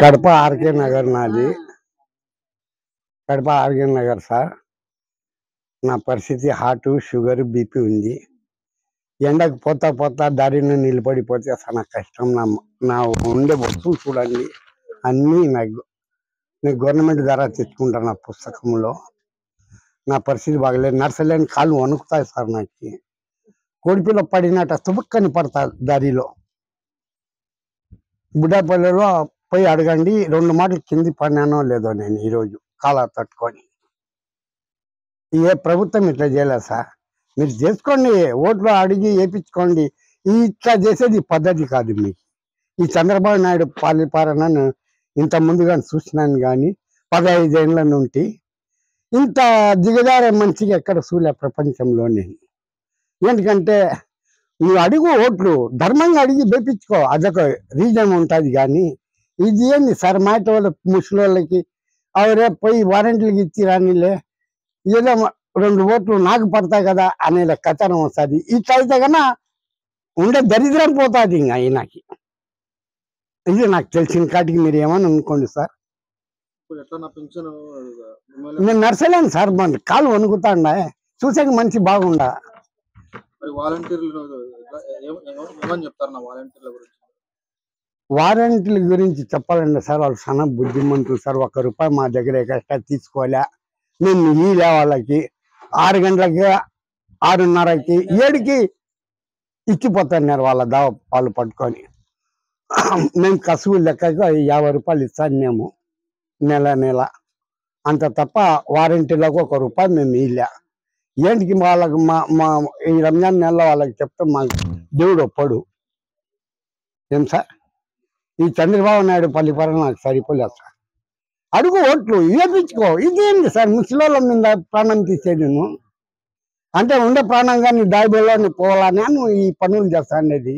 Kadapa R K Nagar నాది. Kadapa R K Nagar sir. నా పరిస్థితి హార్ట్, షుగర్, బీపీ ఉంది. ఎండకు పోతా పోతా దారిలో నిలబడిపోతే చాలా కష్టం. నా ఉండే వస్తువులు చూడండి, అన్నీ నేను గవర్నమెంట్ ద్వారా తెచ్చుకుంటాను. నా పుస్తకంలో నా పరిస్థితి బాగలేదు. నర్సలేని కాళ్ళు వణుకుతాయి సార్. నాకు కోడిపిల్ల పడినట్ట తుబుక్కని పడతా దారిలో. బుడ్డాపల్లిలో పోయి అడగండి, 2 మాటలు కింది పడినానో లేదో నేను ఈరోజు కాలా తట్టుకొని. ఏ ప్రభుత్వం ఇట్లా చేయలేదు సార్. మీరు చేసుకోండి, ఓట్లు అడిగి వేయించుకోండి. ఇట్లా చేసేది పద్ధతి కాదు. మీకు ఈ చంద్రబాబు నాయుడు పాలన ఇంత ముందుగా చూసినాను, కానీ 15 ఏళ్ళ నుండి ఇంత దిగజారే మంచిగా ఎక్కడ చూలే ప్రపంచంలోనే. ఎందుకంటే నువ్వు అడుగు, ఓట్లు ధర్మంగా అడిగి వేపించుకో, అదొక రీజన్ ఉంటుంది. కానీ ఇది ఏంది సార్, మాట వాళ్ళ ముసలి అవరే పోయి వారంటీలకు ఇచ్చి రానిలే, ఏదో 2 ఓట్లు నాకు పడతాయి కదా అనే కథనం వస్తుంది. ఇట్లా అయితే కన్నా ఉండే దరిద్రం పోతుంది. ఇంకా ఈయనకి ఇది నాకు తెలిసిన కాటికి మీరు ఏమని అనుకోండి సార్. నేను నర్సలేను సార్, మన కాలు వణుకుతాండా, చూసాక మంచి బాగుండా. వారంటీల గురించి చెప్పాలండి సార్, వాళ్ళు చాలా బుద్ధిమంతులు సార్. 1 రూపాయి మా దగ్గర ఎక్స్ట్రా తీసుకోలే. మేము ఇలే వాళ్ళకి 6 గంటలకి, 6:30కి, 7కి ఇచ్చిపోతున్నారు వాళ్ళ దావ వాళ్ళు పట్టుకొని. మేము కసువు లెక్కకు 50 రూపాయలు ఇస్తాను మేము నెల. అంత తప్ప వారంటీలకు 1 రూపాయి మేము ఇలే. ఏంటికి వాళ్ళకి మా ఈ రంజాన్ నెలలో వాళ్ళకి చెప్తే మాకు దేవుడు ఒప్పడు. ఏం సార్, ఈ చంద్రబాబు నాయుడు పరిపాలన నాకు సరిపోలేదు సార్. అడుగు, ఓట్లు వేపించుకో. ఇదేంటి సార్, ముసలోళ్ళ మీద ప్రాణం తీసేది నువ్వు అంటే ఉండే ప్రాణంగా నీ దాయిబోలో నువ్వు పోవాలని నువ్వు ఈ పనులు చేస్తా అనేది.